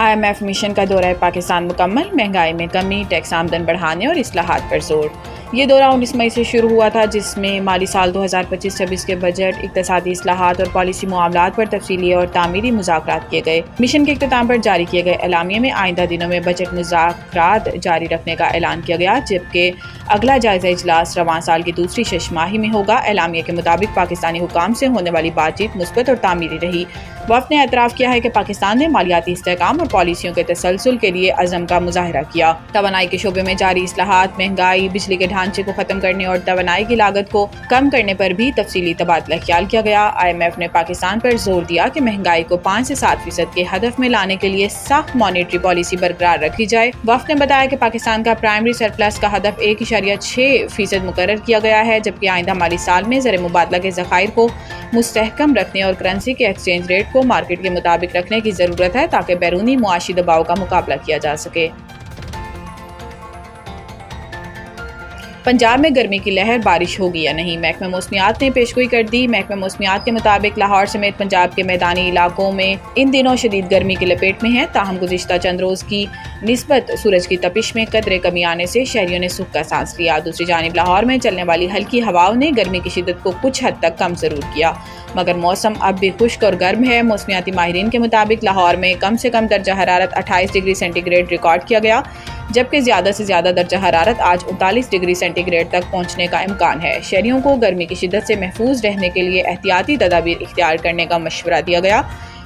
IMF mission کا دورہ پاکستان مکمل، مہنگائی میں کمی، ٹیکس آمدن بڑھانے اور اصلاحات پر زور۔ یہ دورہ 19 مئی سے شروع ہوا تھا، جس میں مالی سال 2025-26 کے بجٹ، اقتصادی اصلاحات اور پالیسی معاملات پر تفصیلی اور تعمیری مذاکرات کیے گئے۔ مشن کے اختتام پر جاری کیے گئے اعلامیے میں آئندہ دنوں میں بجٹ مذاکرات جاری رکھنے کا اعلان کیا گیا، جبکہ اگلا جائزہ اجلاس رواں سال کی دوسری شش ماہی میں ہوگا۔ اعلامیے کے مطابق پاکستانی حکام سے ہونے والی بات چیت مثبت اور تعمیری رہی۔ وفد نے اعتراف کیا ہے کہ پاکستان نے مالیاتی استحکام اور پالیسیوں کے تسلسل کے لیے عزم کا مظاہرہ کیا۔ توانائی کے شعبے میں جاری اصلاحات، مہنگائی، بجلی کے ڈھانچے کو ختم کرنے اور توانائی کی لاگت کو کم کرنے پر بھی تفصیلی تبادلہ خیال کیا گیا۔ IMF نے پاکستان پر زور دیا کہ مہنگائی کو 5 سے 7% کے ہدف میں لانے کے لیے سخت مانیٹری پالیسی برقرار رکھی جائے۔ وفد نے بتایا کہ پاکستان کا پرائمری سرپلس کا ہدف 1.6% مقرر کیا گیا ہے، جبکہ آئندہ مالی سال میں زر مبادلہ کے ذخائر کو مستحکم رکھنے اور کرنسی کے ایکسچینج ریٹ کو مارکیٹ کے مطابق رکھنے کی ضرورت ہے تاکہ بیرونی معاشی دباؤ کا مقابلہ کیا جا سکے۔ پنجاب میں گرمی کی لہر، بارش ہوگی یا نہیں؟ محکمہ موسمیات نے پیشگوئی کر دی۔ محکمہ موسمیات کے مطابق لاہور سمیت پنجاب کے میدانی علاقوں میں ان دنوں شدید گرمی کی لپیٹ میں ہیں، تاہم گزشتہ چند روز کی نسبت سورج کی تپش میں قدرے کمی آنے سے شہریوں نے سکھ کا سانس لیا۔ دوسری جانب لاہور میں چلنے والی ہلکی ہواؤں نے گرمی کی شدت کو کچھ حد تک کم ضرور کیا، مگر موسم اب بھی خشک اور گرم ہے۔ موسمیاتی ماہرین کے مطابق لاہور میں کم سے کم درجہ حرارت 28 ڈگری سینٹی گریڈ ریکارڈ کیا گیا، جبکہ زیادہ سے زیادہ درجہ حرارت آج 39 ڈگری سینٹی گریڈ تک پہنچنے کا امکان ہے۔ شہریوں کو گرمی کی شدت سے محفوظ رہنے کے لیے احتیاطی تدابیر اختیار کرنے کا مشورہ دیا گیا۔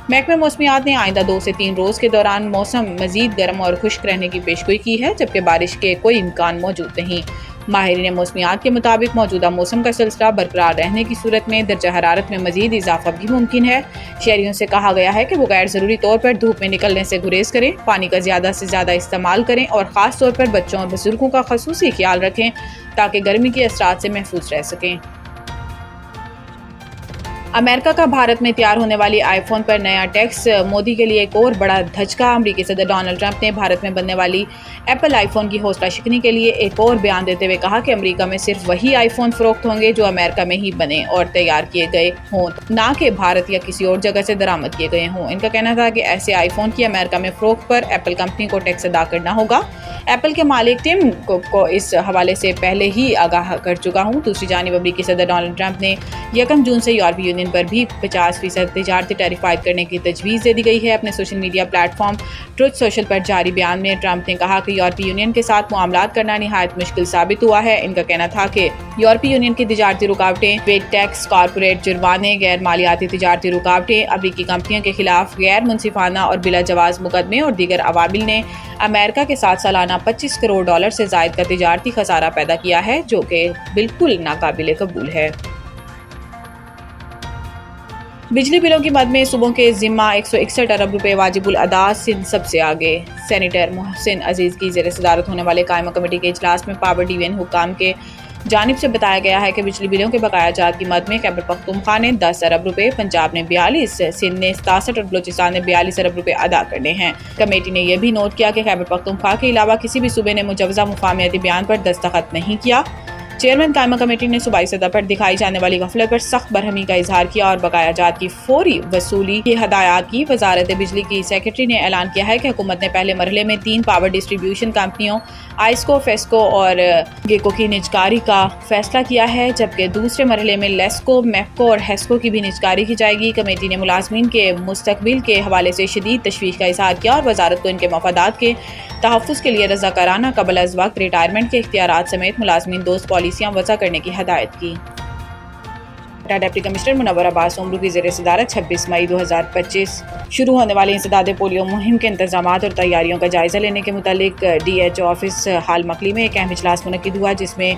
محکمہ موسمیات نے آئندہ 2 سے 3 روز کے دوران موسم مزید گرم اور خشک رہنے کی پیشگوئی کی ہے، جبکہ بارش کے کوئی امکان موجود نہیں۔ ماہرین موسمیات کے مطابق موجودہ موسم کا سلسلہ برقرار رہنے کی صورت میں درجہ حرارت میں مزید اضافہ بھی ممکن ہے۔ شہریوں سے کہا گیا ہے کہ وہ غیر ضروری طور پر دھوپ میں نکلنے سے گریز کریں، پانی کا زیادہ سے زیادہ استعمال کریں اور خاص طور پر بچوں اور بزرگوں کا خصوصی خیال رکھیں تاکہ گرمی کے اثرات سے محفوظ رہ سکیں۔ امریکہ کا بھارت میں تیار ہونے والی آئی فون پر نیا ٹیکس، مودی کے لیے ایک اور بڑا دھچکا۔ امریکی صدر ڈونلڈ ٹرمپ نے بھارت میں بننے والی ایپل آئی فون کی حوصلہ شکنی کے لیے ایک اور بیان دیتے ہوئے کہا کہ امریکہ میں صرف وہی آئی فون فروخت ہوں گے جو امریکہ میں ہی بنے اور تیار کیے گئے ہوں، نہ کہ بھارت یا کسی اور جگہ سے درآمد کیے گئے ہوں۔ ان کا کہنا تھا کہ ایسے آئی فون کی امریکہ میں فروخت پر ایپل کمپنی کو ٹیکس ادا کرنا ہوگا۔ ایپل کے مالک ٹم کک کو اس حوالے سے پہلے ہی آگاہ کر چکا ہوں۔ دوسری جانب امریکی صدر ڈونلڈ ٹرمپ نے 1 جون سے یورپی یونین پر بھی 50% تجارتی ٹیرف عائد کرنے کی تجویز دے دی گئی ہے۔ اپنے social media platform Truth Social پر جاری بیان میں ٹرمپ نے کہا کہ یورپی یونین کے ساتھ معاملات کرنا نہایت مشکل ثابت ہوا ہے۔ ان کا کہنا تھا کہ یورپی یونین کی تجارتی رکاوٹیں، ویٹ ٹیکس، کارپوریٹ جرمانے، غیر مالیاتی تجارتی رکاوٹیں، امریکی کمپنیوں کے خلاف غیر منصفانہ اور بلا جواز مقدمے اور دیگر عوامل نے امریکہ کے ساتھ سالانہ $25 کروڑ سے زائد کا تجارتی خسارہ پیدا کیا ہے، جو کہ بالکل ناقابل قبول ہے۔ بجلی بلوں کی مد میں صوبوں کے ذمہ 161 ارب روپے واجب الادا، سندھ سب سے آگے۔ سینیٹر محسن عزیز کی زیر صدارت ہونے والے قائمہ کمیٹی کے اجلاس میں پاور ڈویژن حکام کے جانب سے بتایا گیا ہے کہ بجلی بلوں کے بقایا جات کی مد میں خیبر پختونخوا نے 10 ارب روپے، پنجاب نے 42، سندھ نے 67 اور بلوچستان نے 42 ارب روپے ادا کرنے ہیں۔ کمیٹی نے یہ بھی نوٹ کیا کہ خیبر پختونخوا کے علاوہ کسی بھی صوبے نے مجوزہ مفاہمتی بیان پر دستخط نہیں کیا۔ چیئرمین قائمہ کمیٹی نے صوبائی سطح پر دکھائی جانے والی غفلت پر سخت برہمی کا اظہار کیا اور بقایا جات کی فوری وصولی کی ہدایات کی۔ وزارت بجلی کی سیکرٹری نے اعلان کیا ہے کہ حکومت نے پہلے مرحلے میں 3 پاور ڈسٹریبیوشن کمپنیوں آئسکو، فیسکو اور گیکو کی نجکاری کا فیصلہ کیا ہے، جبکہ دوسرے مرحلے میں لیسکو، میپکو اور ہیسکو کی بھی نجکاری کی جائے گی۔ کمیٹی نے ملازمین کے مستقبل کے حوالے سے شدید تشویش کا اظہار کیا اور وزارت کو ان کے مفادات کے تحفظ کے لیے رضاکارانہ قبل از وقت ریٹائرمنٹ کے اختیارات سمیت ملازمین دوست پالیسیاں وضع کرنے کی ہدایت کی۔ ڈپٹی کمشنر منور عباس عمرو کی زیر صدارت 26 مئی 2025 شروع ہونے والی انسداد پولیو مہم کے انتظامات اور تیاریوں کا جائزہ لینے کے متعلق DHO آفس ہال مکلی میں ایک اہم اجلاس منعقد ہوا، جس میں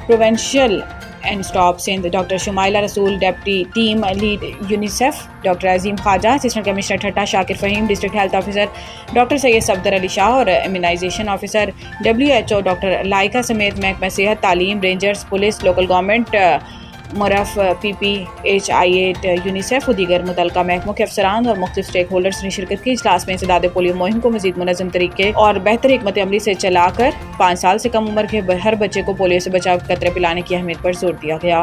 پروونشل انسٹاپ Sindh doctor Shumaila Rasool, deputy team lead UNICEF doctor Azeem Khawaja, assistant commissioner Thatta Shakir Faheem, district health officer doctor Syed Safdar Ali Shah اور immunisation officer WHO doctor Laika سمیت محکمہ صحت، تعلیم، رینجرز، پولیس، لوکل گورنمنٹ، مرف، PPHI8، یونیسیف و دیگر متعلقہ محکموں کے افسران اور مختلف اسٹیک ہولڈرز نے شرکت کی۔ اجلاس میں انسداد پولیو مہم کو مزید منظم طریقے اور بہتر حکمت عملی سے چلا کر 5 سال سے کم عمر کے ہر بچے کو پولیو سے بچاؤ کے قطرے پلانے کی اہمیت پر زور دیا گیا۔